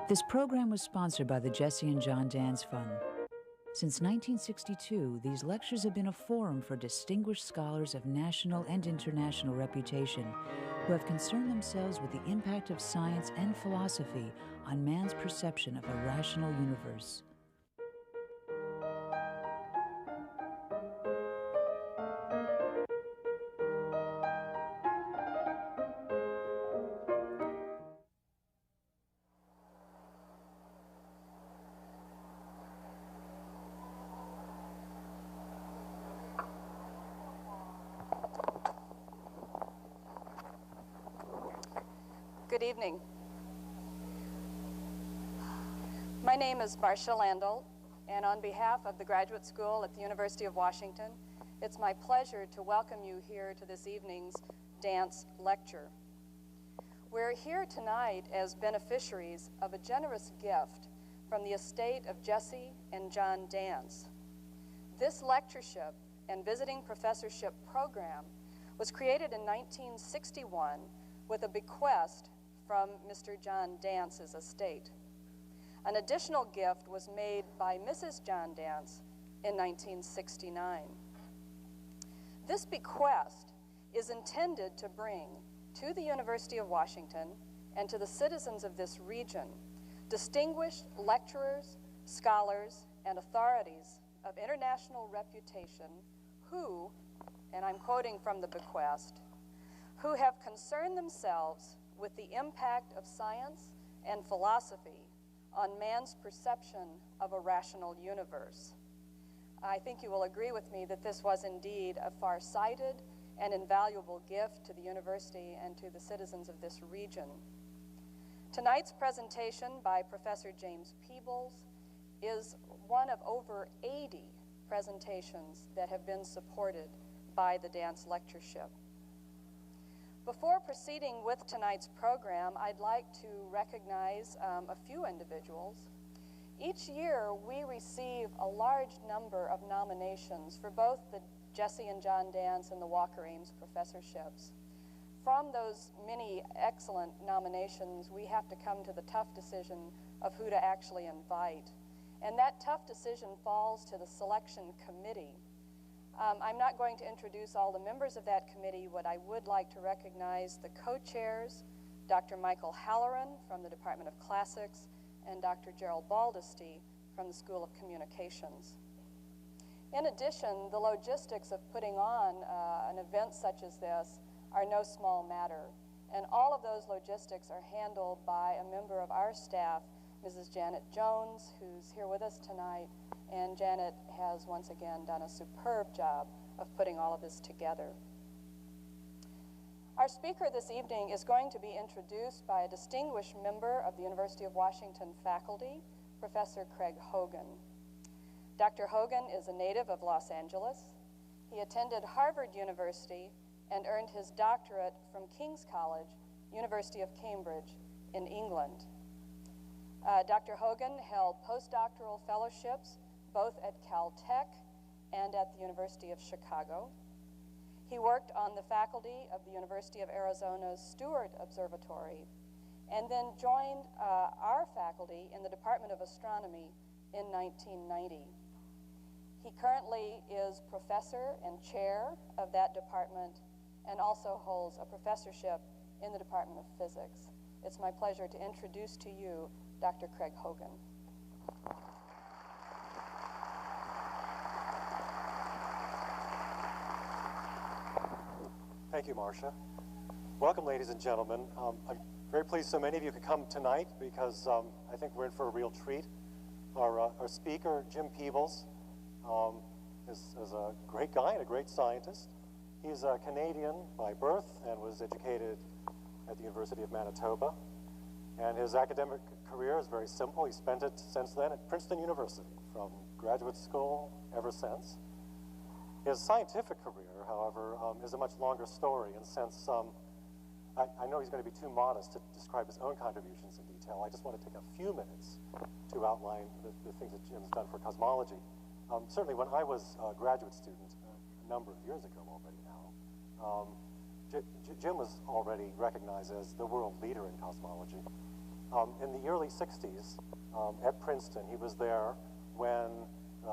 This program was sponsored by the Jesse and John Dance Fund. Since 1962, these lectures have been a forum for distinguished scholars of national and international reputation who have concerned themselves with the impact of science and philosophy on man's perception of a rational universe. Good evening. My name is Marcia Andale, and on behalf of the Graduate School at the University of Washington, it's my pleasure to welcome you here to this evening's dance lecture. We're here tonight as beneficiaries of a generous gift from the estate of Jesse and John Dance. This lectureship and visiting professorship program was created in 1961 with a bequest from Mr. John Dance's estate. An additional gift was made by Mrs. John Dance in 1969. This bequest is intended to bring to the University of Washington and to the citizens of this region distinguished lecturers, scholars, and authorities of international reputation who, and I'm quoting from the bequest, who have concerned themselves with the impact of science and philosophy on man's perception of a rational universe. I think you will agree with me that this was indeed a far-sighted and invaluable gift to the university and to the citizens of this region. Tonight's presentation by Professor James Peebles is one of over 80 presentations that have been supported by the Dance Lectureship. Before proceeding with tonight's program, I'd like to recognize a few individuals. Each year, we receive a large number of nominations for both the Jesse and John Dance and the Walker Ames professorships. From those many excellent nominations, we have to come to the tough decision of who to actually invite. And that tough decision falls to the selection committee. I'm not going to introduce all the members of that committee. What I would like to recognize the co-chairs, Dr. Michael Halloran from the Department of Classics and Dr. Gerald Baldesty from the School of Communications. In addition, the logistics of putting on an event such as this are no small matter, and all of those logistics are handled by a member of our staff, Mrs. Janet Jones, who's here with us tonight, and Janet has once again done a superb job of putting all of this together. Our speaker this evening is going to be introduced by a distinguished member of the University of Washington faculty, Professor Craig Hogan. Dr. Hogan is a native of Los Angeles. He attended Harvard University and earned his doctorate from King's College, University of Cambridge in England. Dr. Hogan held postdoctoral fellowships both at Caltech and at the University of Chicago. He worked on the faculty of the University of Arizona's Stewart Observatory and then joined our faculty in the Department of Astronomy in 1990. He currently is professor and chair of that department and also holds a professorship in the Department of Physics. It's my pleasure to introduce to you Dr. Craig Hogan. Thank you, Marcia. Welcome, ladies and gentlemen. I'm very pleased so many of you could come tonight because I think we're in for a real treat. Our speaker, Jim Peebles, is a great guy and a great scientist. He's a Canadian by birth and was educated at the University of Manitoba. And his academic career is very simple. He spent it since then at Princeton University, from graduate school ever since. His scientific career, however, is a much longer story, and since I know he's going to be too modest to describe his own contributions in detail, I just want to take a few minutes to outline the things that Jim's done for cosmology. Certainly when I was a graduate student, a number of years ago already now, Jim was already recognized as the world leader in cosmology. In the early 60s at Princeton, he was there when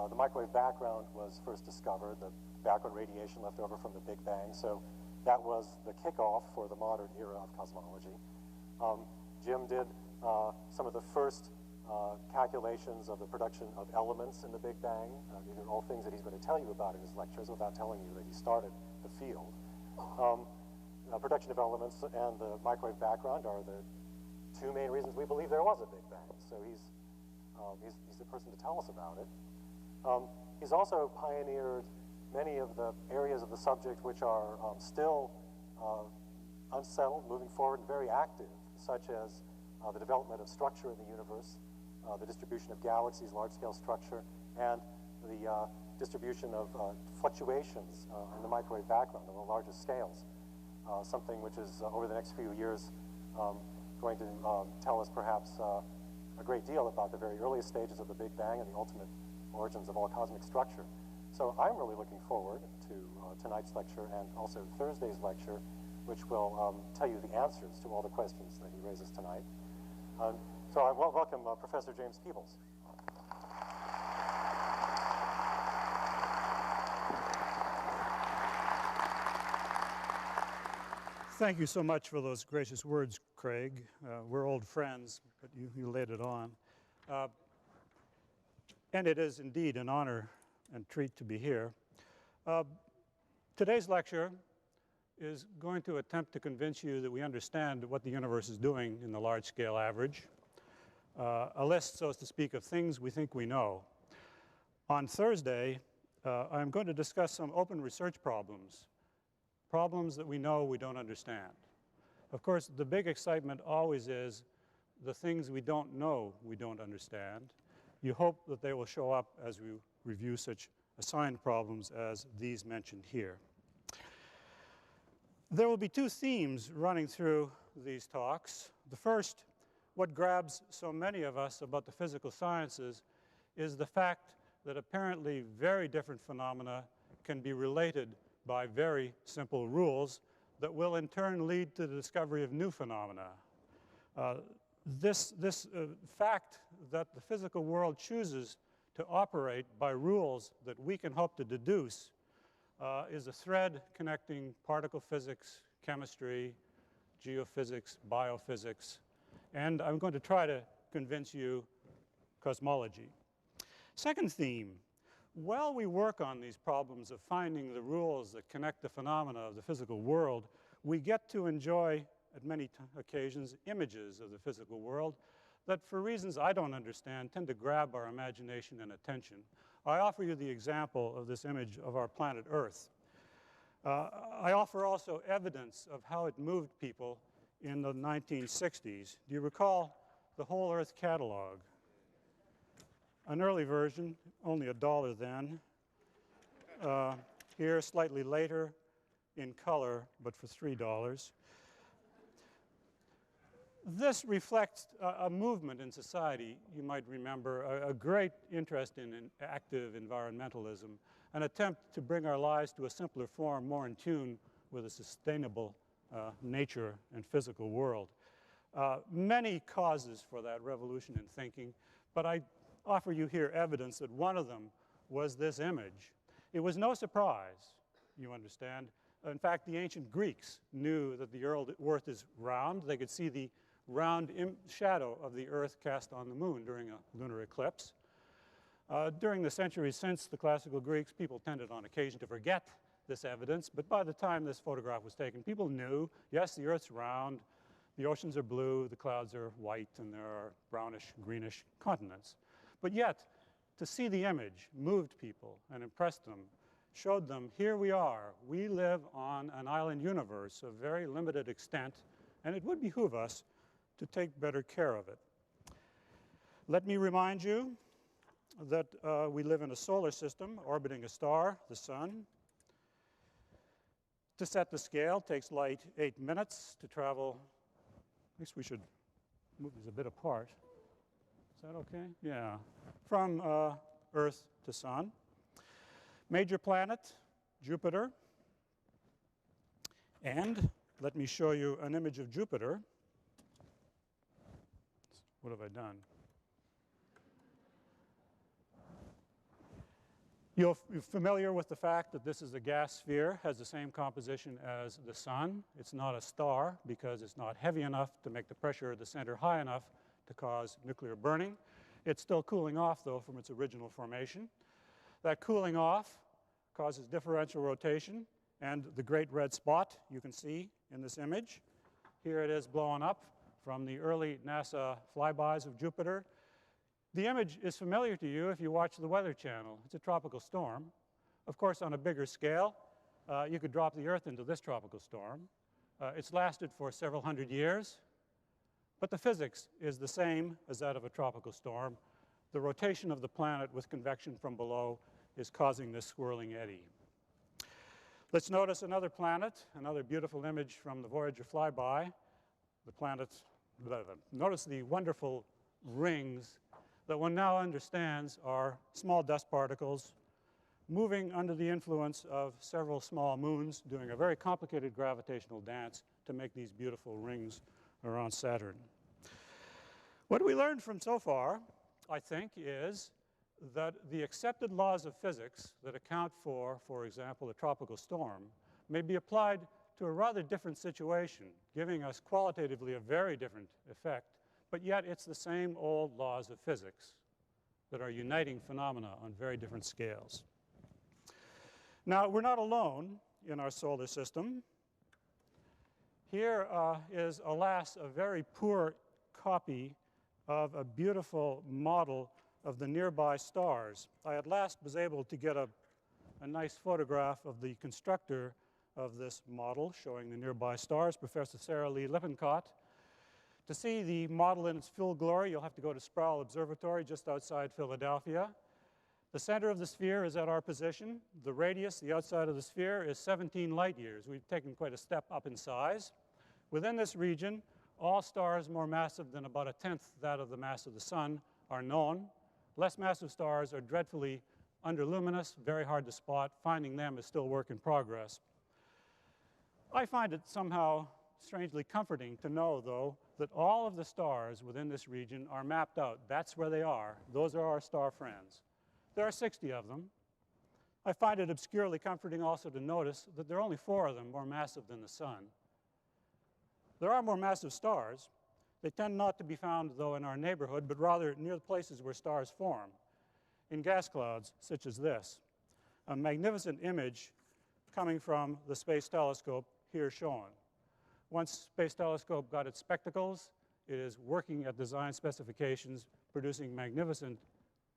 the microwave background was first discovered, the background radiation left over from the Big Bang. So that was the kickoff for the modern era of cosmology. Jim did some of the first calculations of the production of elements in the Big Bang. These are all things that he's going to tell you about in his lectures without telling you that he started the field. Production of elements and the microwave background are the two main reasons we believe there was a Big Bang. So he's the person to tell us about it. He's also pioneered many of the areas of the subject which are still unsettled, moving forward, and very active, such as the development of structure in the universe, the distribution of galaxies, large-scale structure, and the distribution of fluctuations in the microwave background on the largest scales, something which is, over the next few years, going to tell us perhaps a great deal about the very earliest stages of the Big Bang and the ultimate origins of all cosmic structure. So I'm really looking forward to tonight's lecture and also Thursday's lecture, which will tell you the answers to all the questions that he raises tonight. So I welcome Professor James Peebles. Thank you so much for those gracious words, Craig. We're old friends, but you laid it on. And it is indeed an honor and treat to be here. Today's lecture is going to attempt to convince you that we understand what the universe is doing in the large-scale average. A list, so as to speak, of things we think we know. On Thursday, I'm going to discuss some open research problems that we know we don't understand. Of course, the big excitement always is the things we don't know we don't understand. You hope that they will show up as we review such assigned problems as these mentioned here. There will be two themes running through these talks. The first, what grabs so many of us about the physical sciences, is the fact that apparently very different phenomena can be related by very simple rules that will in turn lead to the discovery of new phenomena. This fact that the physical world chooses to operate by rules that we can hope to deduce is a thread connecting particle physics, chemistry, geophysics, biophysics, and I'm going to try to convince you cosmology. Second theme, while we work on these problems of finding the rules that connect the phenomena of the physical world, we get to enjoy, at many occasions, images of the physical world that, for reasons I don't understand, tend to grab our imagination and attention. I offer you the example of this image of our planet Earth. I offer also evidence of how it moved people in the 1960s. Do you recall the Whole Earth catalog? An early version, only $1 then. Here, slightly later, in color, but for $3. This reflects a movement in society, you might remember, a great interest in active environmentalism, an attempt to bring our lives to a simpler form, more in tune with a sustainable nature and physical world. Many causes for that revolution in thinking, but I offer you here evidence that one of them was this image. It was no surprise, you understand. In fact, the ancient Greeks knew that the Earth is round. They could see the round shadow of the Earth cast on the moon during a lunar eclipse. During the centuries since the classical Greeks, people tended on occasion to forget this evidence, but by the time this photograph was taken, people knew, yes, the Earth's round, the oceans are blue, the clouds are white, and there are brownish, greenish continents. But yet, to see the image moved people and impressed them, showed them, here we are. We live on an island universe of very limited extent, and it would behoove us to take better care of it. Let me remind you that we live in a solar system orbiting a star, the sun. To set the scale takes light 8 minutes to travel. I guess we should move these a bit apart. Is that okay? Yeah. From Earth to sun. Major planet, Jupiter. And let me show you an image of Jupiter. What have I done? You're familiar with the fact that this is a gas sphere, has the same composition as the sun. It's not a star because it's not heavy enough to make the pressure at the center high enough to cause nuclear burning. It's still cooling off, though, from its original formation. That cooling off causes differential rotation, and the great red spot you can see in this image. Here it is blowing up from the early NASA flybys of Jupiter. The image is familiar to you if you watch the Weather Channel. It's a tropical storm. Of course, on a bigger scale, you could drop the Earth into this tropical storm. It's lasted for several hundred years, but the physics is the same as that of a tropical storm. The rotation of the planet with convection from below is causing this swirling eddy. Let's notice another planet, another beautiful image from the Voyager flyby. The planets, notice the wonderful rings that one now understands are small dust particles moving under the influence of several small moons, doing a very complicated gravitational dance to make these beautiful rings around Saturn. What we learned from so far, I think, is that the accepted laws of physics that account for example, a tropical storm, may be applied to a rather different situation, giving us qualitatively a very different effect, but yet it's the same old laws of physics that are uniting phenomena on very different scales. Now, we're not alone in our solar system. Here is, alas, a very poor copy of a beautiful model of the nearby stars. I at last was able to get a nice photograph of the constructor of this model showing the nearby stars, Professor Sarah Lee Lippincott. To see the model in its full glory, you'll have to go to Sproul Observatory just outside Philadelphia. The center of the sphere is at our position. The radius, the outside of the sphere, is 17 light years. We've taken quite a step up in size. Within this region, all stars more massive than about a tenth that of the mass of the sun are known. Less massive stars are dreadfully underluminous, very hard to spot. Finding them is still work in progress. I find it somehow strangely comforting to know, though, that all of the stars within this region are mapped out. That's where they are. Those are our star friends. There are 60 of them. I find it obscurely comforting also to notice that there are only 4 of them more massive than the sun. There are more massive stars. They tend not to be found, though, in our neighborhood, but rather near the places where stars form, in gas clouds such as this. A magnificent image coming from the Space Telescope here shown. Once Space Telescope got its spectacles, it is working at design specifications, producing magnificent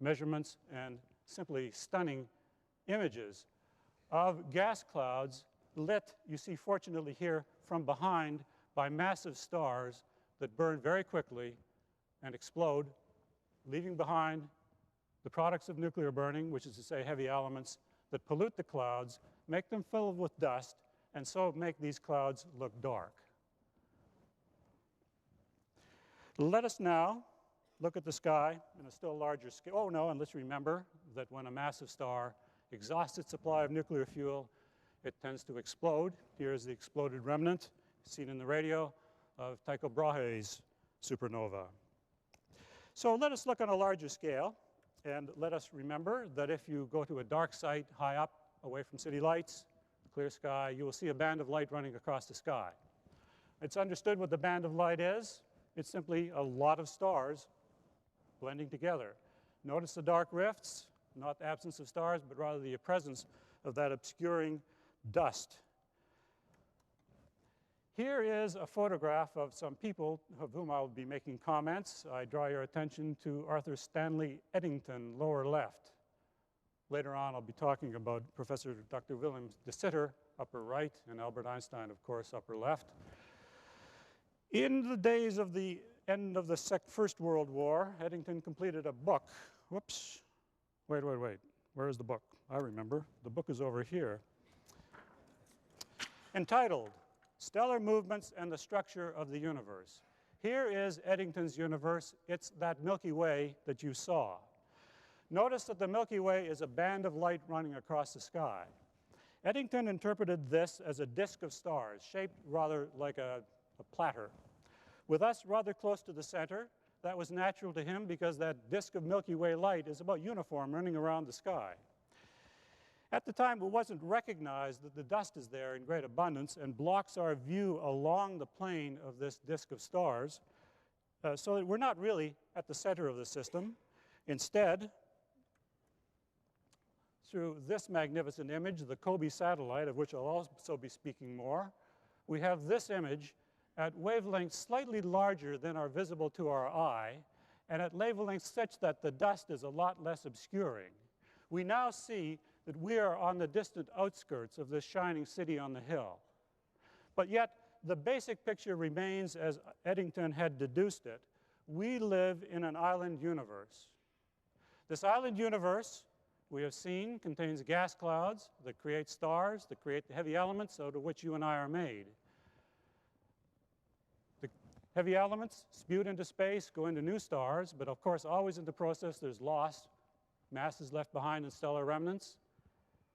measurements and simply stunning images of gas clouds lit, you see fortunately here, from behind by massive stars that burn very quickly and explode, leaving behind the products of nuclear burning, which is to say heavy elements that pollute the clouds, make them filled with dust, and so make these clouds look dark. Let us now look at the sky in a still larger scale. Oh, no, and let's remember that when a massive star exhausts its supply of nuclear fuel, it tends to explode. Here's the exploded remnant seen in the radio of Tycho Brahe's supernova. So let us look on a larger scale, and let us remember that if you go to a dark site high up, away from city lights, clear sky, you will see a band of light running across the sky. It's understood what the band of light is. It's simply a lot of stars blending together. Notice the dark rifts, not the absence of stars, but rather the presence of that obscuring dust. Here is a photograph of some people of whom I'll be making comments. I draw your attention to Arthur Stanley Eddington, lower left. Later on, I'll be talking about Professor Dr. William de Sitter, upper right, and Albert Einstein, of course, upper left. In the days of the end of the First World War, Eddington completed a book. Whoops. Wait. Where is the book? I remember. The book is over here. Entitled, Stellar Movements and the Structure of the Universe. Here is Eddington's universe. It's that Milky Way that you saw. Notice that the Milky Way is a band of light running across the sky. Eddington interpreted this as a disk of stars, shaped rather like a platter. With us rather close to the center, that was natural to him because that disk of Milky Way light is about uniform running around the sky. At the time, it wasn't recognized that the dust is there in great abundance and blocks our view along the plane of this disk of stars, so that we're not really at the center of the system. Instead, through this magnificent image, the COBE satellite, of which I'll also be speaking more, we have this image at wavelengths slightly larger than are visible to our eye, and at wavelengths such that the dust is a lot less obscuring. We now see that we are on the distant outskirts of this shining city on the hill. But yet, the basic picture remains as Eddington had deduced it. We live in an island universe. This island universe, we have seen, contains gas clouds that create stars, that create the heavy elements out of which you and I are made. The heavy elements spewed into space, go into new stars, but of course always in the process there's loss, mass is left behind in stellar remnants,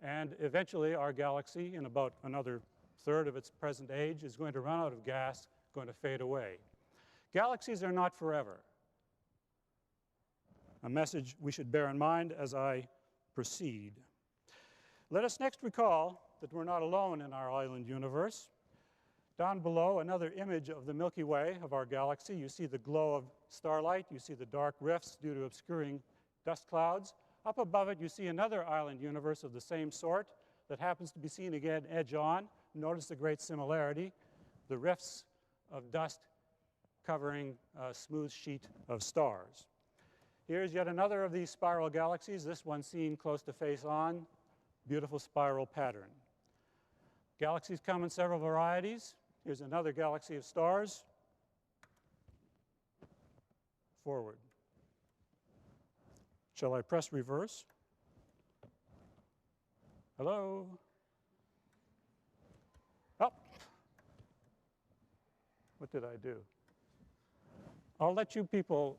and eventually our galaxy, in about another third of its present age, is going to run out of gas, going to fade away. Galaxies are not forever. A message we should bear in mind as I proceed. Let us next recall that we're not alone in our island universe. Down below, another image of the Milky Way, of our galaxy. You see the glow of starlight. You see the dark rifts due to obscuring dust clouds. Up above it, you see another island universe of the same sort that happens to be seen again edge on. Notice the great similarity, the rifts of dust covering a smooth sheet of stars. Here's yet another of these spiral galaxies, this one seen close to face on, beautiful spiral pattern. Galaxies come in several varieties. Here's another galaxy of stars. Forward. Shall I press reverse? Hello? Oh. What did I do? I'll let you people.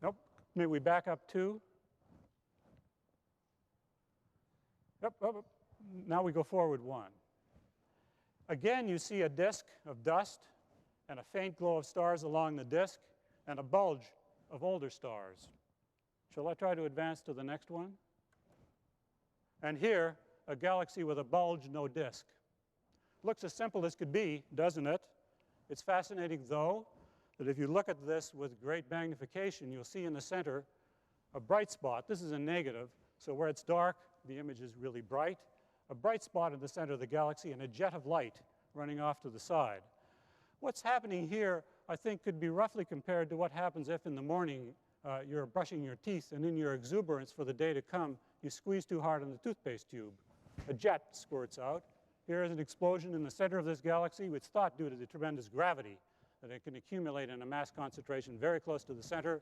Nope. May we back up two? Yep. Up. Now we go forward one. Again, you see a disk of dust and a faint glow of stars along the disk and a bulge of older stars. Shall I try to advance to the next one? And here, a galaxy with a bulge, no disk. Looks as simple as could be, doesn't it? It's fascinating, though, that if you look at this with great magnification, you'll see in the center a bright spot. This is a negative, so where it's dark, the image is really bright. A bright spot in the center of the galaxy and a jet of light running off to the side. What's happening here, I think, could be roughly compared to what happens if in the morning you're brushing your teeth and in your exuberance for the day to come, you squeeze too hard on the toothpaste tube. A jet squirts out. Here is an explosion in the center of this galaxy. It's thought due to the tremendous gravity that it can accumulate in a mass concentration very close to the center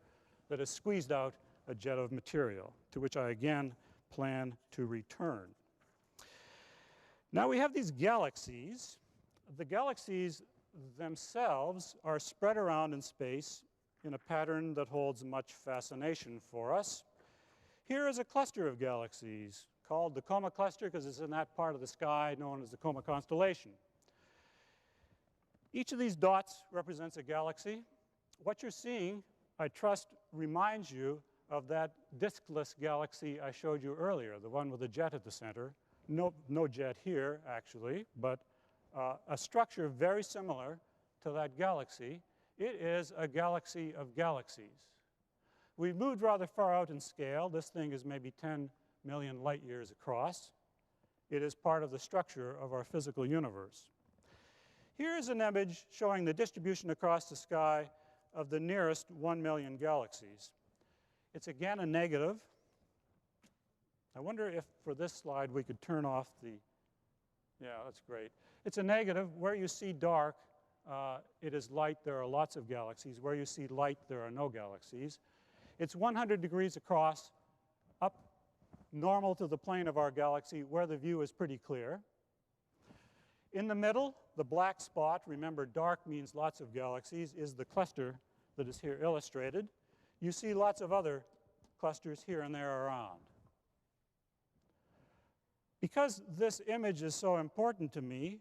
that has squeezed out a jet of material, to which I again plan to return. Now we have these galaxies. The galaxies themselves are spread around in space in a pattern that holds much fascination for us. Here is a cluster of galaxies called the Coma Cluster because it's in that part of the sky known as the Coma constellation. Each of these dots represents a galaxy. What you're seeing, I trust, reminds you of that diskless galaxy I showed you earlier, the one with the jet at the center. No jet here, actually, but a structure very similar to that galaxy. It is a galaxy of galaxies. We've moved rather far out in scale. This thing is maybe 10 million light years across. It is part of the structure of our physical universe. Here is an image showing the distribution across the sky of the nearest 1 million galaxies. It's again a negative. I wonder if for this slide we could turn off the, yeah, that's great. It's a negative. Where you see dark, it is light. There are lots of galaxies. Where you see light, there are no galaxies. It's 100 degrees across, up normal to the plane of our galaxy, where the view is pretty clear. In the middle, the black spot, remember dark means lots of galaxies, is the cluster that is here illustrated. You see lots of other clusters here and there around. Because this image is so important to me,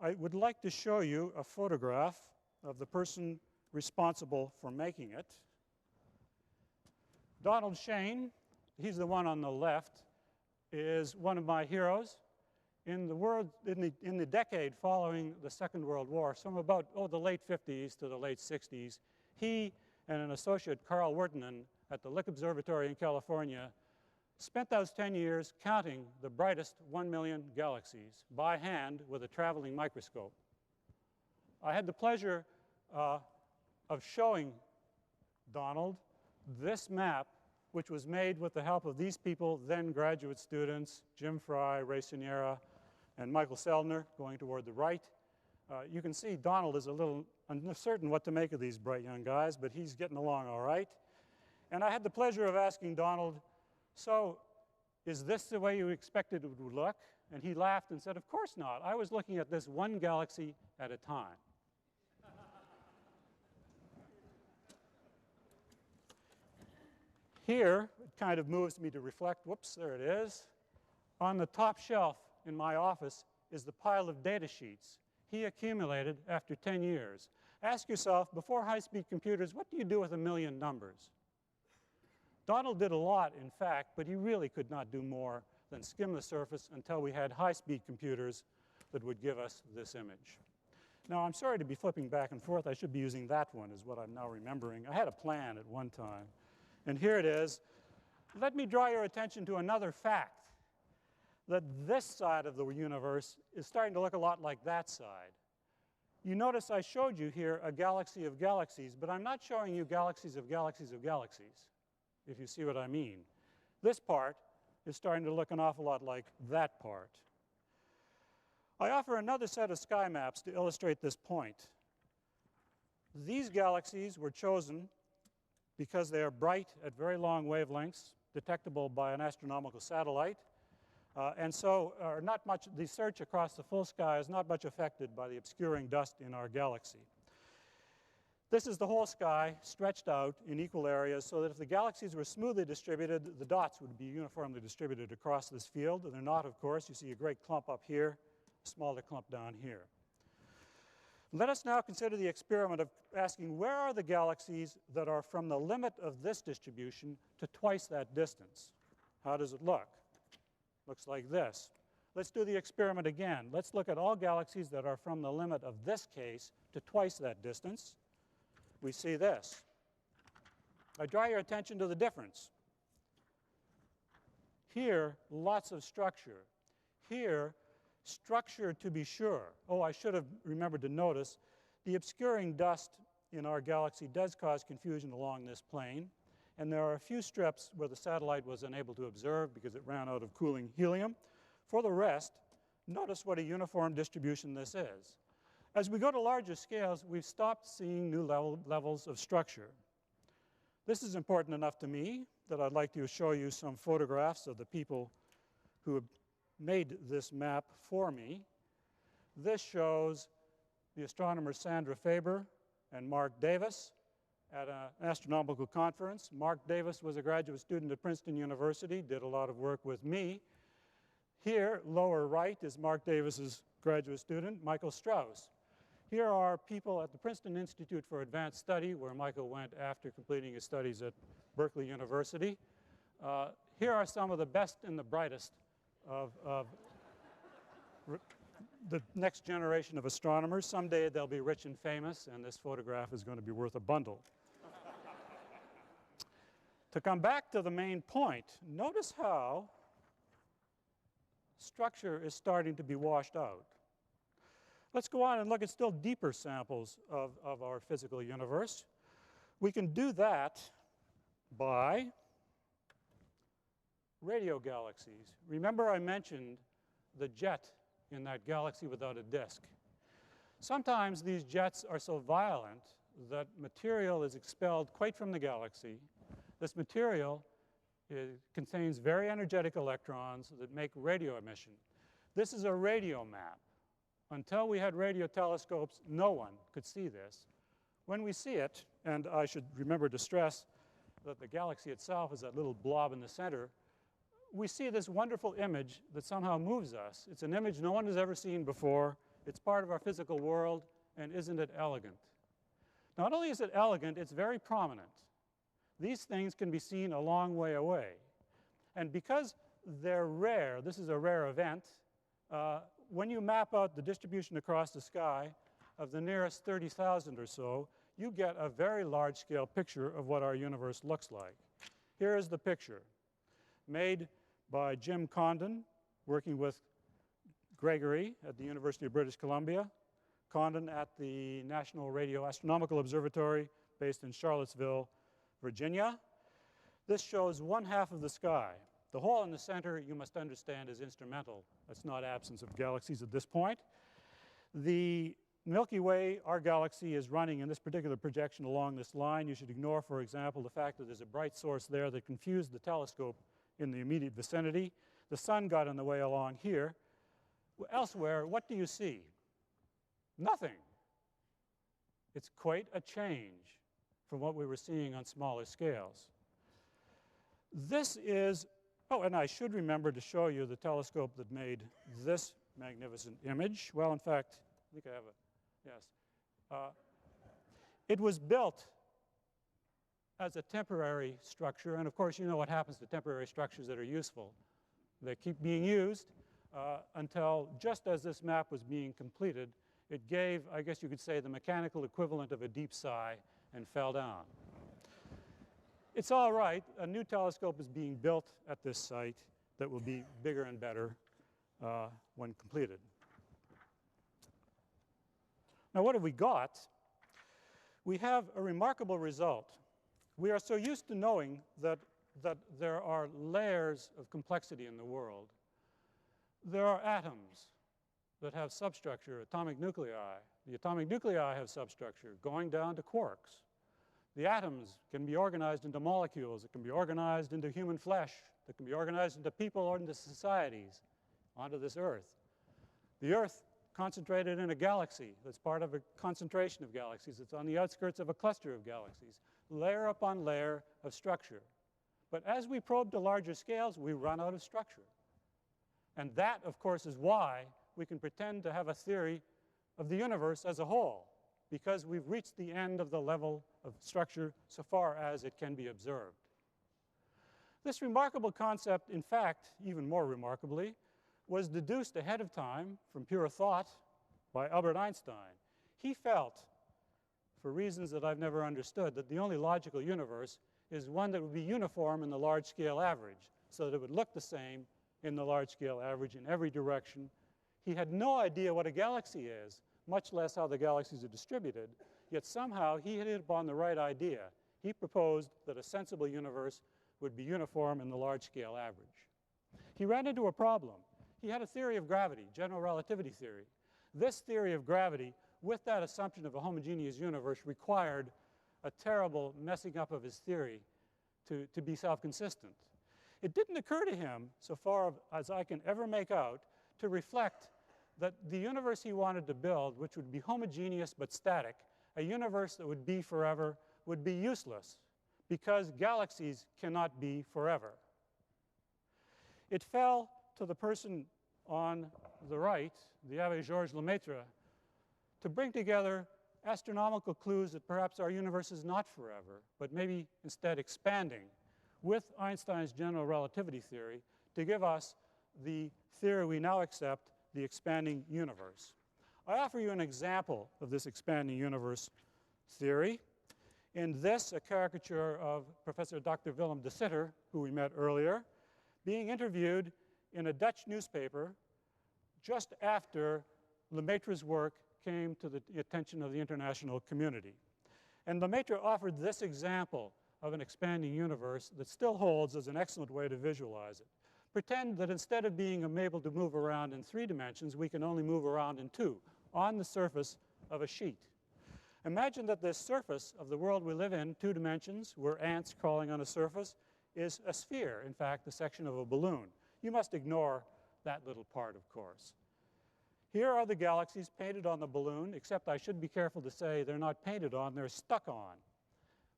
I would like to show you a photograph of the person responsible for making it. Donald Shane, he's the one on the left, is one of my heroes. In the decade following the Second World War, from about the late 50s to the late 60s, he and an associate, Carl Wirtanen, at the Lick Observatory in California, spent those 10 years counting the brightest 1 million galaxies by hand with a traveling microscope. I had the pleasure of showing Donald this map, which was made with the help of these people, then graduate students, Jim Fry, Ray Siniera, and Michael Seldner, going toward the right. You can see Donald is a little uncertain what to make of these bright young guys, but he's getting along all right. And I had the pleasure of asking Donald, so is this the way you expected it would look? And he laughed and said, of course not. I was looking at this one galaxy at a time. Here, it kind of moves me to reflect, whoops, there it is. On the top shelf in my office is the pile of data sheets he accumulated after 10 years. Ask yourself, before high-speed computers, what do you do with 1 million numbers? Donald did a lot, in fact, but he really could not do more than skim the surface until we had high-speed computers that would give us this image. Now, I'm sorry to be flipping back and forth. I should be using that one, is what I'm now remembering. I had a plan at one time. And here it is. Let me draw your attention to another fact, that this side of the universe is starting to look a lot like that side. You notice I showed you here a galaxy of galaxies, but I'm not showing you galaxies of galaxies of galaxies, if you see what I mean. This part is starting to look an awful lot like that part. I offer another set of sky maps to illustrate this point. These galaxies were chosen because they are bright at very long wavelengths, detectable by an astronomical satellite, and so the search across the full sky is not much affected by the obscuring dust in our galaxy. This is the whole sky stretched out in equal areas so that if the galaxies were smoothly distributed, the dots would be uniformly distributed across this field. And they're not, of course. You see a great clump up here, a smaller clump down here. Let us now consider the experiment of asking where are the galaxies that are from the limit of this distribution to twice that distance. How does it look? Looks like this. Let's do the experiment again. Let's look at all galaxies that are from the limit of this case to twice that distance. We see this. I draw your attention to the difference. Here, lots of structure. Here, structure to be sure. Oh, I should have remembered to notice the obscuring dust in our galaxy does cause confusion along this plane, and there are a few strips where the satellite was unable to observe because it ran out of cooling helium. For the rest, notice what a uniform distribution this is. As we go to larger scales, we've stopped seeing new levels of structure. This is important enough to me that I'd like to show you some photographs of the people who have made this map for me. This shows the astronomers Sandra Faber and Mark Davis at an astronomical conference. Mark Davis was a graduate student at Princeton University, did a lot of work with me. Here, lower right, is Mark Davis's graduate student, Michael Strauss. Here are people at the Princeton Institute for Advanced Study, where Michael went after completing his studies at Berkeley University. Here are some of the best and the brightest of the next generation of astronomers. Someday they'll be rich and famous, and this photograph is going to be worth a bundle. To come back to the main point, notice how structure is starting to be washed out. Let's go on and look at still deeper samples of our physical universe. We can do that by radio galaxies. Remember I mentioned the jet in that galaxy without a disk. Sometimes these jets are so violent that material is expelled quite from the galaxy. This material contains very energetic electrons that make radio emission. This is a radio map. Until we had radio telescopes, no one could see this. When we see it, and I should remember to stress that the galaxy itself is that little blob in the center, we see this wonderful image that somehow moves us. It's an image no one has ever seen before. It's part of our physical world, and isn't it elegant? Not only is it elegant, it's very prominent. These things can be seen a long way away. And because they're rare, this is a rare event, when you map out the distribution across the sky of the nearest 30,000 or so, you get a very large-scale picture of what our universe looks like. Here is the picture, made by Jim Condon, working with Gregory at the University of British Columbia, Condon at the National Radio Astronomical Observatory based in Charlottesville, Virginia. This shows one half of the sky. The hole in the center, you must understand, is instrumental. It's not absence of galaxies at this point. The Milky Way, our galaxy, is running in this particular projection along this line. You should ignore, for example, the fact that there's a bright source there that confused the telescope in the immediate vicinity. The sun got in the way along here. Elsewhere, what do you see? Nothing. It's quite a change from what we were seeing on smaller scales. This is, oh, and I should remember to show you the telescope that made this magnificent image. Well, in fact, I think I have a, yes. It was built as a temporary structure, and of course, you know what happens to temporary structures that are useful. They keep being used until just as this map was being completed, it gave, I guess you could say, the mechanical equivalent of a deep sigh and fell down. It's all right. A new telescope is being built at this site that will be bigger and better when completed. Now, what have we got? We have a remarkable result. We are so used to knowing that there are layers of complexity in the world. There are atoms that have substructure, atomic nuclei. The atomic nuclei have substructure, going down to quarks. The atoms can be organized into molecules. It can be organized into human flesh. It can be organized into people or into societies onto this Earth. The Earth concentrated in a galaxy that's part of a concentration of galaxies. It's on the outskirts of a cluster of galaxies, layer upon layer of structure. But as we probe to larger scales, we run out of structure. And that, of course, is why we can pretend to have a theory of the universe as a whole, because we've reached the end of the level of structure so far as it can be observed. This remarkable concept, in fact, even more remarkably, was deduced ahead of time from pure thought by Albert Einstein. He felt, for reasons that I've never understood, that the only logical universe is one that would be uniform in the large-scale average, so that it would look the same in the large-scale average in every direction. He had no idea what a galaxy is, much less how the galaxies are distributed, yet somehow he hit upon the right idea. He proposed that a sensible universe would be uniform in the large-scale average. He ran into a problem. He had a theory of gravity, general relativity theory. This theory of gravity, with that assumption of a homogeneous universe, required a terrible messing up of his theory to be self-consistent. It didn't occur to him, so far as I can ever make out, to reflect that the universe he wanted to build, which would be homogeneous but static, a universe that would be forever, would be useless, because galaxies cannot be forever. It fell to the person on the right, the Abbé Georges Lemaitre, to bring together astronomical clues that perhaps our universe is not forever, but maybe instead expanding, with Einstein's general relativity theory, to give us the theory we now accept, the expanding universe. I offer you an example of this expanding universe theory. In this, a caricature of Professor Dr. Willem de Sitter, who we met earlier, being interviewed in a Dutch newspaper just after Lemaitre's work came to the attention of the international community. And Lemaitre offered this example of an expanding universe that still holds as an excellent way to visualize it. Pretend that instead of being able to move around in 3 dimensions, we can only move around in 2, on the surface of a sheet. Imagine that this surface of the world we live in, 2 dimensions, where ants crawling on a surface, is a sphere, in fact, the section of a balloon. You must ignore that little part, of course. Here are the galaxies painted on the balloon, except I should be careful to say they're not painted on, they're stuck on.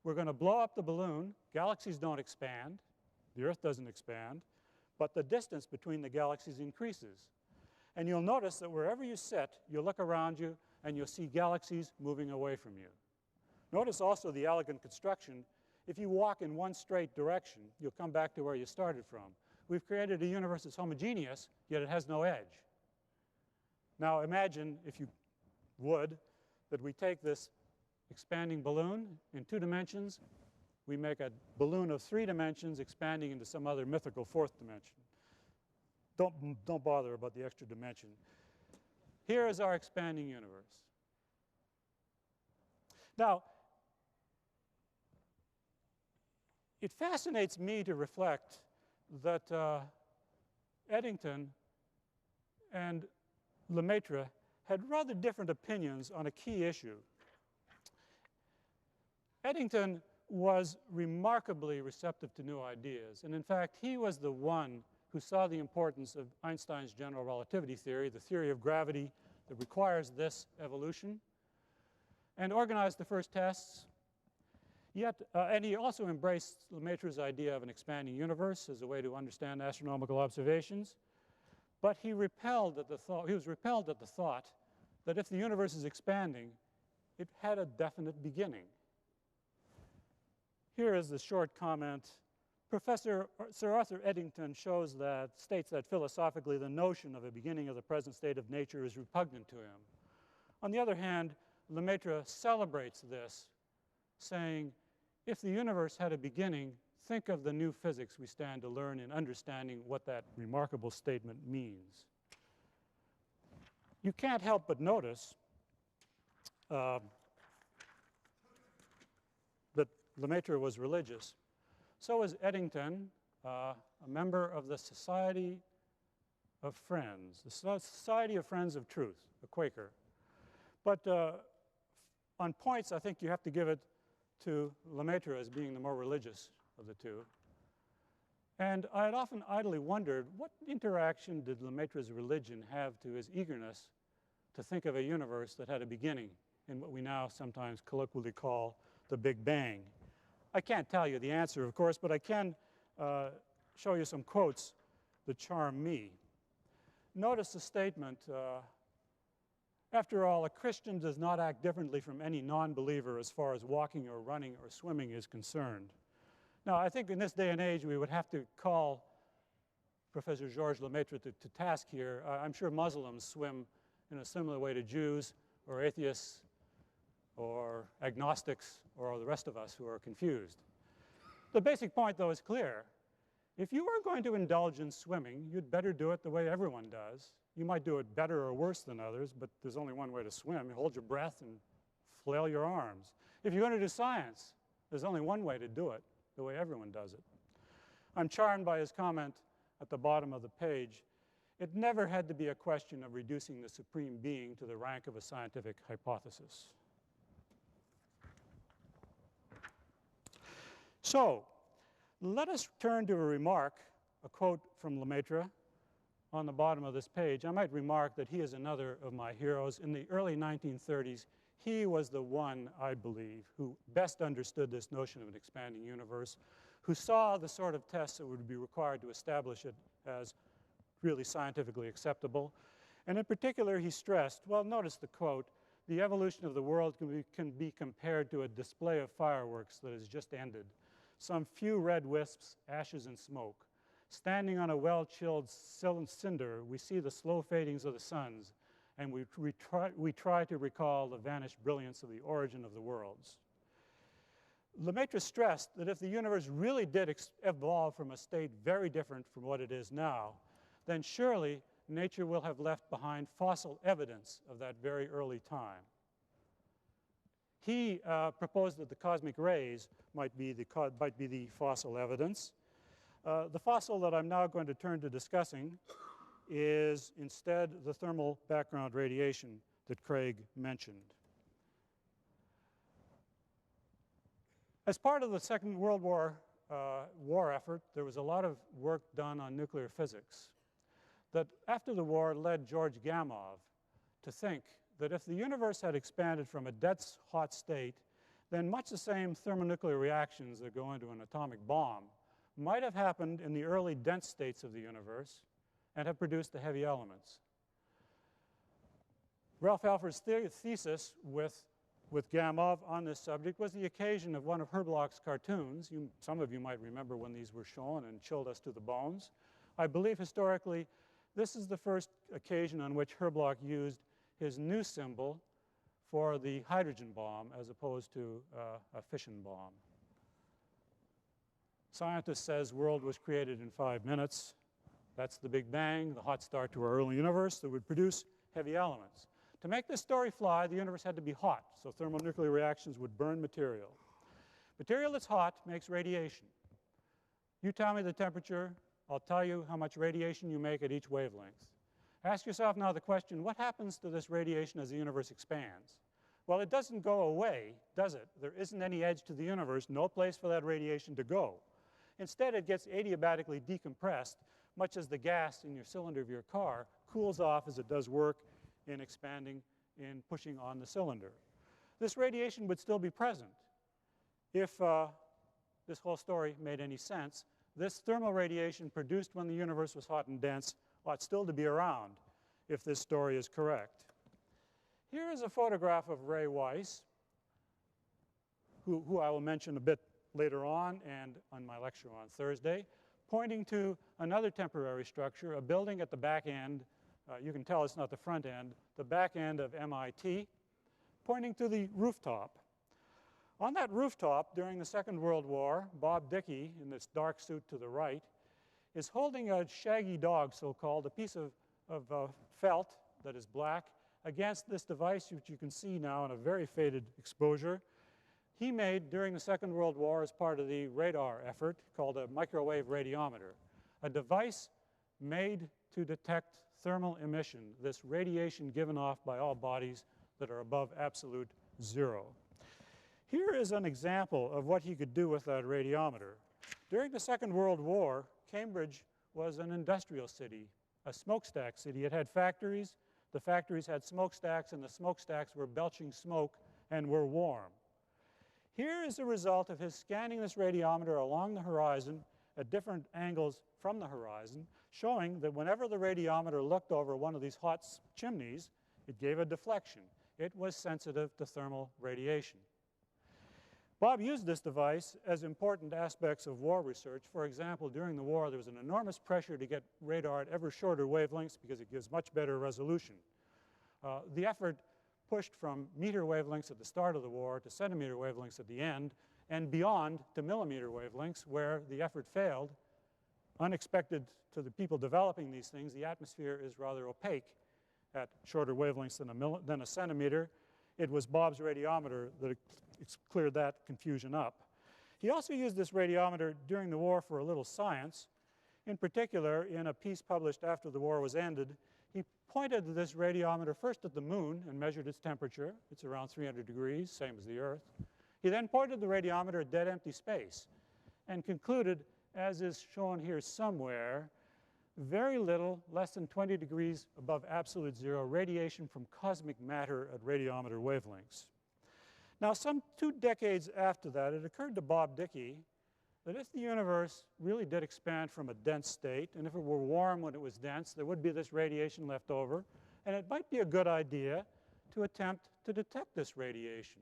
We're going to blow up the balloon. Galaxies don't expand. The Earth doesn't expand. But the distance between the galaxies increases. And you'll notice that wherever you sit, you'll look around you and you'll see galaxies moving away from you. Notice also the elegant construction. If you walk in one straight direction, you'll come back to where you started from. We've created a universe that's homogeneous, yet it has no edge. Now imagine, if you would, that we take this expanding balloon in 2 dimensions, we make a balloon of 3 dimensions expanding into some other mythical 4th dimension. Don't bother about the extra dimension. Here is our expanding universe. Now, it fascinates me to reflect that Eddington and Lemaitre had rather different opinions on a key issue. Eddington was remarkably receptive to new ideas, and in fact, he was the one who saw the importance of Einstein's general relativity theory, the theory of gravity that requires this evolution, and organized the first tests. Yet, and he also embraced Lemaitre's idea of an expanding universe as a way to understand astronomical observations. But he was repelled at the thought that if the universe is expanding, it had a definite beginning. Here is the short comment. Sir Arthur Eddington states that philosophically the notion of a beginning of the present state of nature is repugnant to him. On the other hand, Lemaitre celebrates this, saying, if the universe had a beginning, think of the new physics we stand to learn in understanding what that remarkable statement means. You can't help but notice that Lemaitre was religious. So was Eddington, a member of the Society of Friends, the Society of Friends of Truth, a Quaker. But on points, I think you have to give it to Lemaitre as being the more religious of the two. And I had often idly wondered, what interaction did Lemaitre's religion have to his eagerness to think of a universe that had a beginning in what we now sometimes colloquially call the Big Bang? I can't tell you the answer, of course, but I can show you some quotes that charm me. Notice the statement, after all, a Christian does not act differently from any non-believer as far as walking or running or swimming is concerned. Now, I think in this day and age, we would have to call Professor Georges Lemaitre to task here. I'm sure Muslims swim in a similar way to Jews or atheists or agnostics or the rest of us who are confused. The basic point, though, is clear. If you are going to indulge in swimming, you'd better do it the way everyone does. You might do it better or worse than others, but there's only one way to swim. You hold your breath and flail your arms. If you're going to do science, there's only one way to do it, the way everyone does it. I'm charmed by his comment at the bottom of the page. It never had to be a question of reducing the supreme being to the rank of a scientific hypothesis. So, let us turn to a remark, a quote from Lemaitre on the bottom of this page. I might remark that he is another of my heroes. In the early 1930s, he was the one, I believe, who best understood this notion of an expanding universe, who saw the sort of tests that would be required to establish it as really scientifically acceptable. And in particular, he stressed, well, notice the quote, the evolution of the world can be compared to a display of fireworks that has just ended. Some few red wisps, ashes and smoke. Standing on a well-chilled cinder, we see the slow fadings of the suns, and we try to recall the vanished brilliance of the origin of the worlds. Lemaitre stressed that if the universe really did evolve from a state very different from what it is now, then surely nature will have left behind fossil evidence of that very early time. He proposed that the cosmic rays might be the fossil evidence. The fossil that I'm now going to turn to discussing is instead the thermal background radiation that Craig mentioned. As part of the Second World War effort, there was a lot of work done on nuclear physics that after the war led George Gamow to think that if the universe had expanded from a dense, hot state, then much the same thermonuclear reactions that go into an atomic bomb might have happened in the early dense states of the universe and have produced the heavy elements. Ralph Alpher's thesis with with Gamov on this subject was the occasion of one of Herblock's cartoons. Some of you might remember when these were shown and chilled us to the bones. I believe historically this is the first occasion on which Herblock used his new symbol for the hydrogen bomb as opposed to a fission bomb. Scientist says world was created in 5 minutes. That's the Big Bang, the hot start to our early universe that would produce heavy elements. To make this story fly, the universe had to be hot, so thermonuclear reactions would burn material. Material that's hot makes radiation. You tell me the temperature, I'll tell you how much radiation you make at each wavelength. Ask yourself now the question, what happens to this radiation as the universe expands? Well, it doesn't go away, does it? There isn't any edge to the universe, no place for that radiation to go. Instead, it gets adiabatically decompressed, much as the gas in your cylinder of your car cools off as it does work in expanding, in pushing on the cylinder. This radiation would still be present. If this whole story made any sense, this thermal radiation produced when the universe was hot and dense ought still to be around if this story is correct. Here is a photograph of Ray Weiss, who I will mention a bit later on and on my lecture on Thursday, pointing to another temporary structure, a building at the back end. You can tell it's not the front end, the back end of MIT, pointing to the rooftop. On that rooftop, during the Second World War, Bob Dickey, in this dark suit to the right, is holding a shaggy dog, so-called, a piece of felt that is black, against this device, which you can see now in a very faded exposure. He made, during the Second World War, as part of the radar effort, called a microwave radiometer, a device made to detect thermal emission, this radiation given off by all bodies that are above absolute zero. Here is an example of what he could do with that radiometer. During the Second World War, Cambridge was an industrial city, a smokestack city. It had factories. The factories had smokestacks, and the smokestacks were belching smoke and were warm. Here is the result of his scanning this radiometer along the horizon at different angles from the horizon, showing that whenever the radiometer looked over one of these hot chimneys, it gave a deflection. It was sensitive to thermal radiation. Bob used this device as important aspects of war research. For example, during the war, there was an enormous pressure to get radar at ever shorter wavelengths because it gives much better resolution. The effort pushed from meter wavelengths at the start of the war to centimeter wavelengths at the end, and beyond to millimeter wavelengths, where the effort failed. Unexpected to the people developing these things, the atmosphere is rather opaque at shorter wavelengths than a centimeter. It was Bob's radiometer that cleared that confusion up. He also used this radiometer during the war for a little science. In particular, in a piece published after the war was ended, he pointed this radiometer first at the moon and measured its temperature. It's around 300 degrees, same as the Earth. He then pointed the radiometer at dead empty space and concluded, as is shown here somewhere, very little, less than 20 degrees above absolute zero, radiation from cosmic matter at radiometer wavelengths. Now, some 2 decades after that, it occurred to Bob Dickey that if the universe really did expand from a dense state, and if it were warm when it was dense, there would be this radiation left over, and it might be a good idea to attempt to detect this radiation.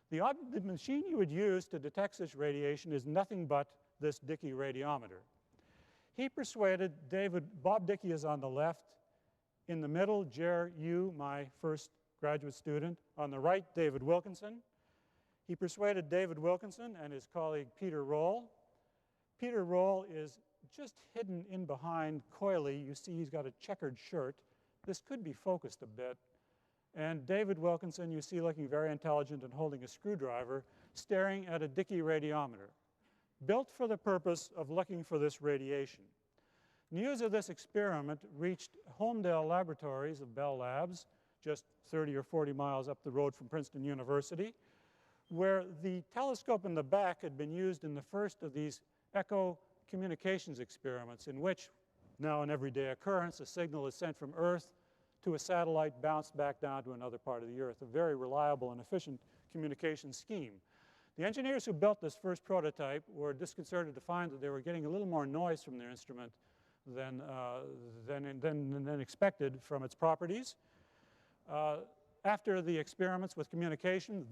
The machine you would use to detect this radiation is nothing but this Dickey radiometer. He persuaded Bob Dickey is on the left. In the middle, Jer Yu, my first graduate student. On the right, David Wilkinson. He persuaded David Wilkinson and his colleague Peter Roll. Peter Roll is just hidden in behind coyly. You see he's got a checkered shirt. This could be focused a bit. And David Wilkinson, you see looking very intelligent and holding a screwdriver, staring at a Dickey radiometer, built for the purpose of looking for this radiation. News of this experiment reached Holmdel Laboratories of Bell Labs, just 30 or 40 miles up the road from Princeton University, where the telescope in the back had been used in the first of these echo communications experiments, in which, now an everyday occurrence, a signal is sent from Earth to a satellite, bounced back down to another part of the Earth, a very reliable and efficient communication scheme. The engineers who built this first prototype were disconcerted to find that they were getting a little more noise from their instrument than expected from its properties. after the experiments with communication,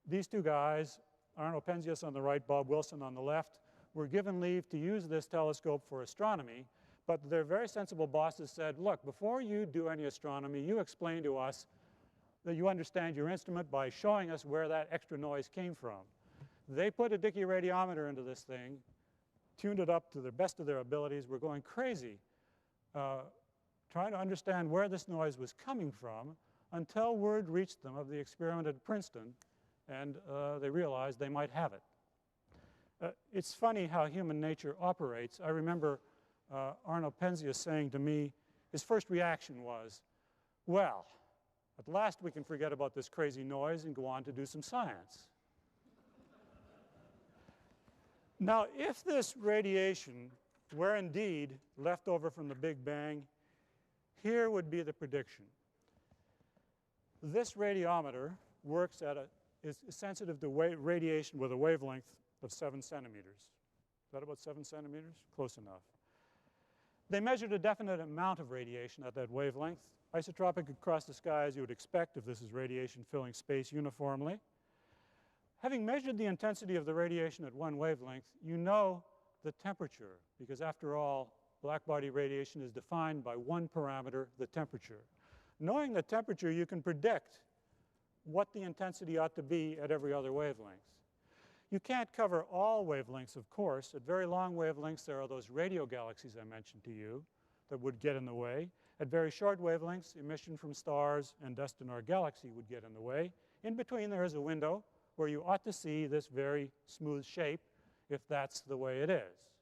these two guys, Arno Penzias on the right, Bob Wilson on the left, were given leave to use this telescope for astronomy, but their very sensible bosses said, look, before you do any astronomy, you explain to us that you understand your instrument by showing us where that extra noise came from. They put a Dickey radiometer into this thing, tuned it up to the best of their abilities, were going crazy trying to understand where this noise was coming from until word reached them of the experiment at Princeton, and they realized they might have it. It's funny how human nature operates. I remember Arno Penzias saying to me, his first reaction was, well, at last we can forget about this crazy noise and go on to do some science. Now, if this radiation were indeed left over from the Big Bang, here would be the prediction. This radiometer works is sensitive to radiation with a wavelength of 7 centimeters. Is that about 7 centimeters? Close enough. They measured a definite amount of radiation at that wavelength, isotropic across the sky as you would expect if this is radiation filling space uniformly. Having measured the intensity of the radiation at one wavelength, you know the temperature, because after all, blackbody radiation is defined by one parameter, the temperature. Knowing the temperature, you can predict what the intensity ought to be at every other wavelength. You can't cover all wavelengths, of course. At very long wavelengths, there are those radio galaxies I mentioned to you that would get in the way. At very short wavelengths, emission from stars and dust in our galaxy would get in the way. In between, there is a window where you ought to see this very smooth shape, if that's the way it is.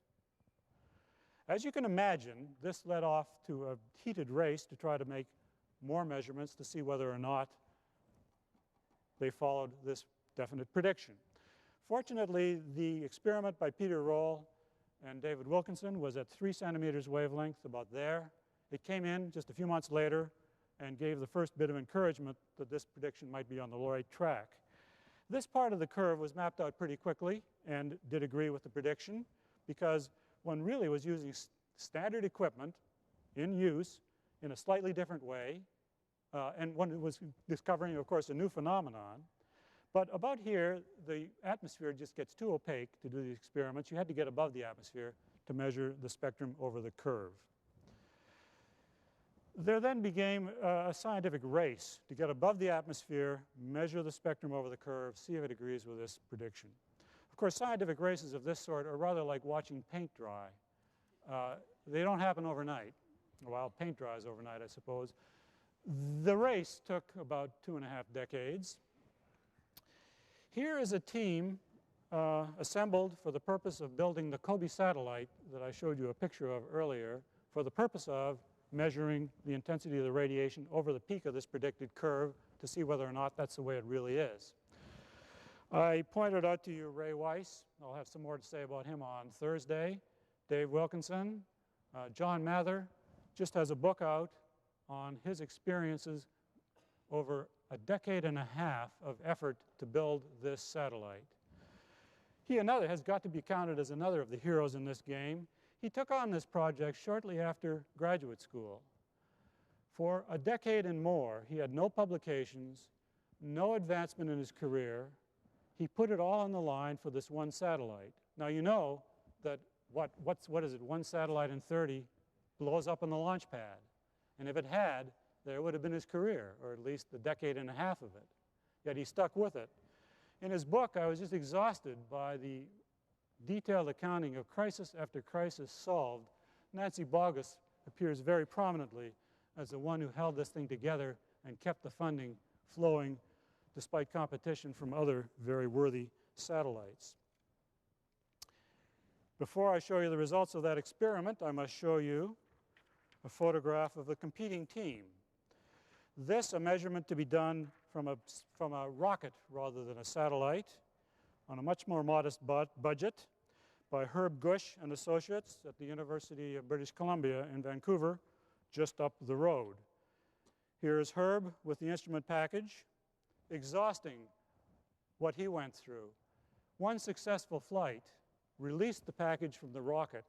As you can imagine, this led off to a heated race to try to make more measurements to see whether or not they followed this definite prediction. Fortunately, the experiment by Peter Roll and David Wilkinson was at 3 centimeters wavelength, about there. It came in just a few months later and gave the first bit of encouragement that this prediction might be on the right track. This part of the curve was mapped out pretty quickly and did agree with the prediction, because one really was using standard equipment in use in a slightly different way, and one was discovering, of course, a new phenomenon. But about here, the atmosphere just gets too opaque to do these experiments. You had to get above the atmosphere to measure the spectrum over the curve. There then became a scientific race to get above the atmosphere, measure the spectrum over the curve, see if it agrees with this prediction. Of course, scientific races of this sort are rather like watching paint dry. They don't happen overnight. Well, paint dries overnight, I suppose. The race took about 2.5 decades. Here is a team assembled for the purpose of building the COBE satellite that I showed you a picture of earlier, for the purpose of measuring the intensity of the radiation over the peak of this predicted curve to see whether or not that's the way it really is. I pointed out to you Ray Weiss. I'll have some more to say about him on Thursday. Dave Wilkinson. John Mather just has a book out on his experiences over a decade and a half of effort to build this satellite. He has got to be counted as another of the heroes in this game. He took on this project shortly after graduate school. For a decade and more, he had no publications, no advancement in his career. He put it all on the line for this one satellite. Now, you know that what is it, one satellite in 30 blows up on the launch pad. And if it had, there would have been his career, or at least a decade and a half of it. Yet he stuck with it. In his book, I was just exhausted by the detailed accounting of crisis after crisis solved. Nancy Bogus appears very prominently as the one who held this thing together and kept the funding flowing despite competition from other very worthy satellites. Before I show you the results of that experiment, I must show you a photograph of the competing team. This, a measurement to be done from a rocket rather than a satellite on a much more modest budget by Herb Gush and Associates at the University of British Columbia in Vancouver, just up the road. Here is Herb with the instrument package, exhausting what he went through. One successful flight released the package from the rocket,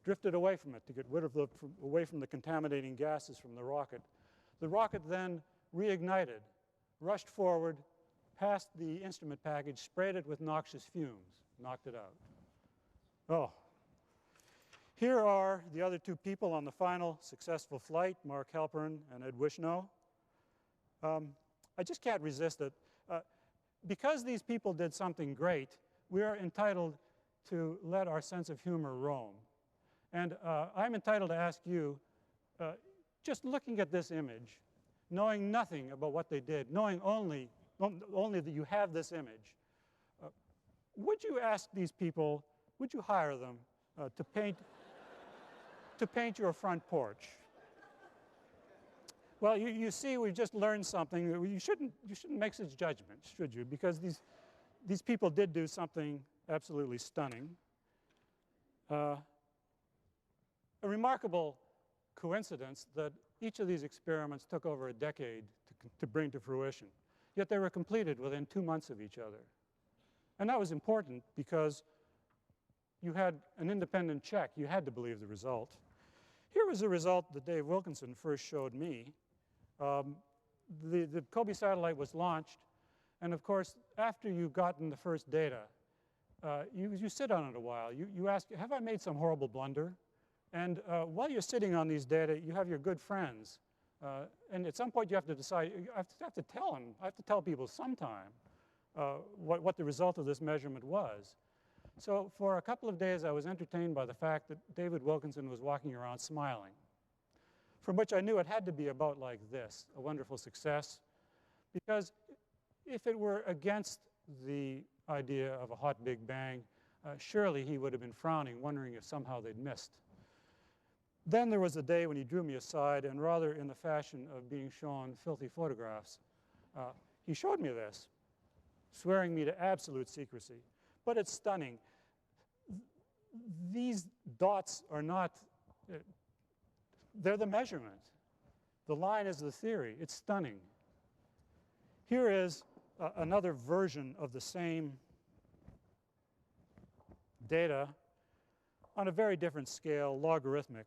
drifted away from it to get rid of away from the contaminating gases from the rocket. The rocket then reignited, rushed forward, passed the instrument package, sprayed it with noxious fumes, knocked it out. Oh. Here are the other two people on the final successful flight, Mark Halpern and Ed Wishnow. I just can't resist it. Because these people did something great, we are entitled to let our sense of humor roam. And I'm entitled to ask you, just looking at this image, knowing nothing about what they did, knowing only that you have this image, would you ask these people, would you hire them to paint your front porch? Well, you see, we've just learned something. You shouldn't make such judgments, should you? Because these people did do something absolutely stunning. A remarkable coincidence that each of these experiments took over a decade to bring to fruition. Yet they were completed within 2 months of each other. And that was important because you had an independent check. You had to believe the result. Here was the result that Dave Wilkinson first showed me. The COBE satellite was launched, and of course, after you've gotten the first data, you sit on it a while. You ask, have I made some horrible blunder? And while you're sitting on these data, you have your good friends. And at some point, you have to decide, I have to tell them, I have to tell people sometime what the result of this measurement was. So for a couple of days, I was entertained by the fact that David Wilkinson was walking around smiling, from which I knew it had to be about like this, a wonderful success. Because if it were against the idea of a hot Big Bang, surely he would have been frowning, wondering if somehow they'd missed. Then there was a day when he drew me aside, and rather in the fashion of being shown filthy photographs, he showed me this, swearing me to absolute secrecy. But it's stunning. These dots are not, they're the measurement. The line is the theory. It's stunning. Here is another version of the same data on a very different scale, logarithmic.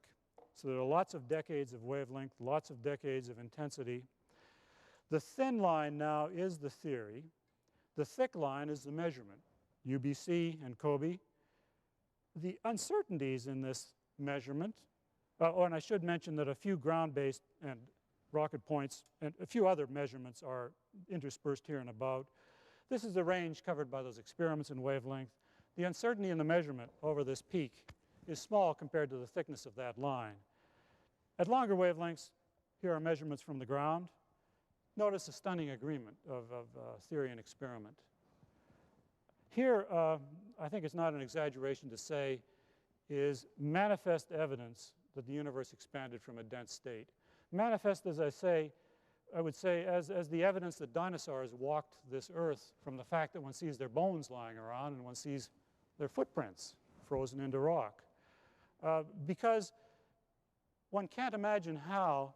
So there are lots of decades of wavelength, lots of decades of intensity. The thin line now is the theory. The thick line is the measurement, UBC and COBE. The uncertainties in this measurement, and I should mention that a few ground-based and rocket points and a few other measurements are interspersed here and about. This is the range covered by those experiments in wavelength. The uncertainty in the measurement over this peak is small compared to the thickness of that line. At longer wavelengths, here are measurements from the ground. Notice a stunning agreement of theory and experiment. Here, I think it's not an exaggeration to say, is manifest evidence that the universe expanded from a dense state. Manifest, as I would say, as the evidence that dinosaurs walked this earth from the fact that one sees their bones lying around and one sees their footprints frozen into rock. Because one can't imagine how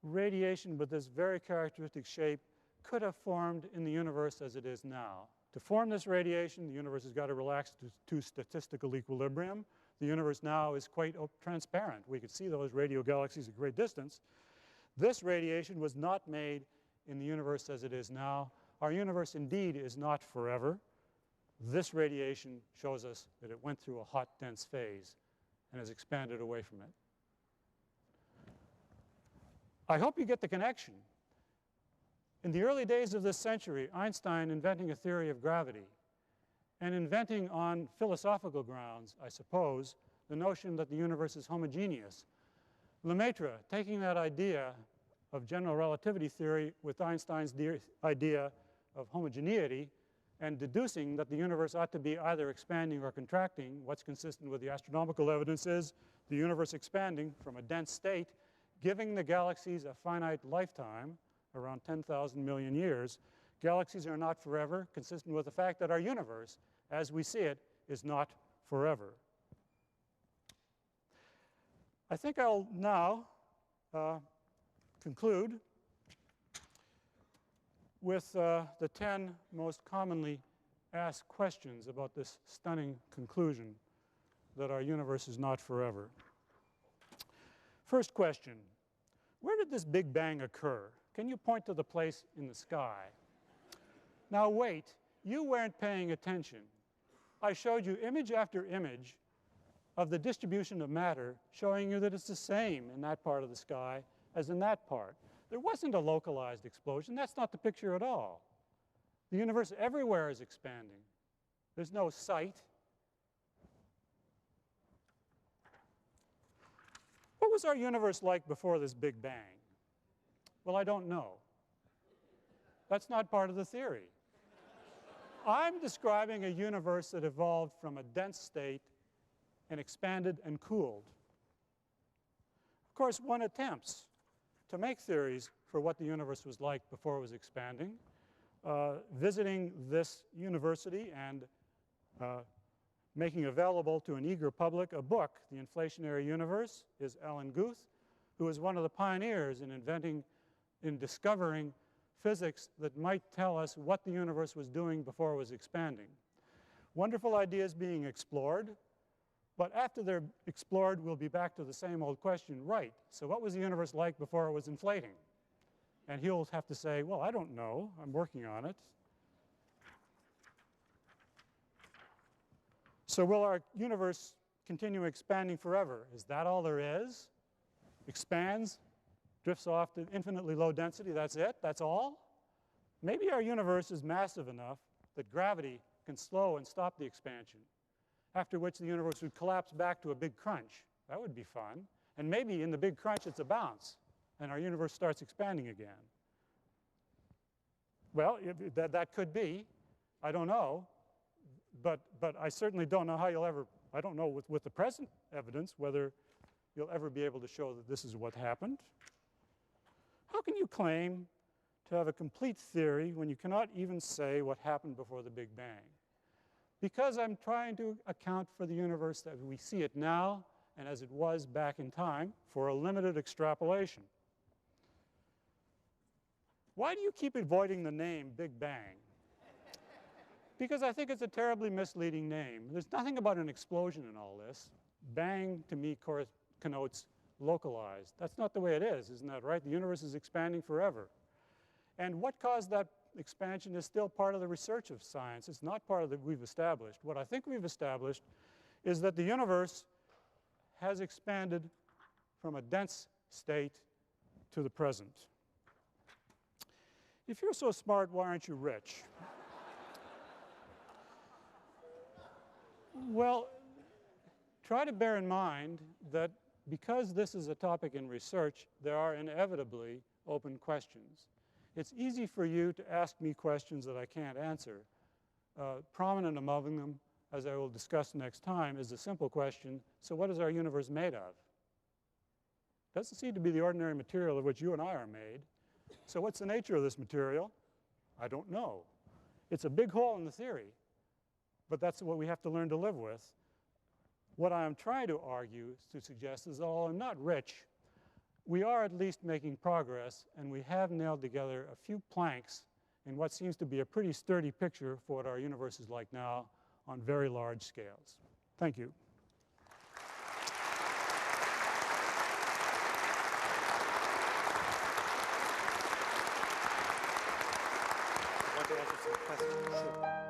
radiation with this very characteristic shape could have formed in the universe as it is now. To form this radiation, the universe has got to relax to statistical equilibrium. The universe now is quite transparent. We could see those radio galaxies at great distance. This radiation was not made in the universe as it is now. Our universe indeed is not forever. This radiation shows us that it went through a hot, dense phase and has expanded away from it. I hope you get the connection. In the early days of this century, Einstein inventing a theory of gravity and inventing on philosophical grounds, I suppose, the notion that the universe is homogeneous. Lemaitre taking that idea of general relativity theory with Einstein's idea of homogeneity and deducing that the universe ought to be either expanding or contracting. What's consistent with the astronomical evidence is the universe expanding from a dense state, giving the galaxies a finite lifetime, around 10,000 million years. Galaxies are not forever, consistent with the fact that our universe, as we see it, is not forever. I think I'll now conclude with the 10 most commonly asked questions about this stunning conclusion that our universe is not forever. First question, where did this Big Bang occur? Can you point to the place in the sky? Now wait, you weren't paying attention. I showed you image after image of the distribution of matter, showing you that it's the same in that part of the sky as in that part. There wasn't a localized explosion. That's not the picture at all. The universe everywhere is expanding. There's no sight. What was our universe like before this Big Bang? Well, I don't know. That's not part of the theory. I'm describing a universe that evolved from a dense state and expanded and cooled. Of course, one attempts to make theories for what the universe was like before it was expanding. Visiting this university and making available to an eager public a book, The Inflationary Universe, is Alan Guth, who is one of the pioneers in discovering physics that might tell us what the universe was doing before it was expanding. Wonderful ideas being explored, but after they're explored, we'll be back to the same old question, right? So what was the universe like before it was inflating? And he'll have to say, well, I don't know. I'm working on it. So will our universe continue expanding forever? Is that all there is? Expands, drifts off to infinitely low density, that's it? That's all? Maybe our universe is massive enough that gravity can slow and stop the expansion, after which the universe would collapse back to a big crunch. That would be fun. And maybe in the big crunch it's a bounce, and our universe starts expanding again. Well, that could be. I don't know. But I certainly don't know how you'll ever, I don't know with the present evidence whether you'll ever be able to show that this is what happened. How can you claim to have a complete theory when you cannot even say what happened before the Big Bang? Because I'm trying to account for the universe that we see it now and as it was back in time for a limited extrapolation. Why do you keep avoiding the name Big Bang? Because I think it's a terribly misleading name. There's nothing about an explosion in all this. Bang, to me, connotes localized. That's not the way it is, isn't that right? The universe is expanding forever. And what caused that expansion is still part of the research of science. It's not part of that we've established. What I think we've established is that the universe has expanded from a dense state to the present. If you're so smart, why aren't you rich? Well, try to bear in mind that because this is a topic in research, there are inevitably open questions. It's easy for you to ask me questions that I can't answer. Prominent among them, as I will discuss next time, is the simple question, so what is our universe made of? Doesn't seem to be the ordinary material of which you and I are made. So what's the nature of this material? I don't know. It's a big hole in the theory, but that's what we have to learn to live with. What I am trying to argue, to suggest, is that although I'm not rich, we are at least making progress, and we have nailed together a few planks in what seems to be a pretty sturdy picture for what our universe is like now on very large scales. Thank you. I want to answer some questions. Sure.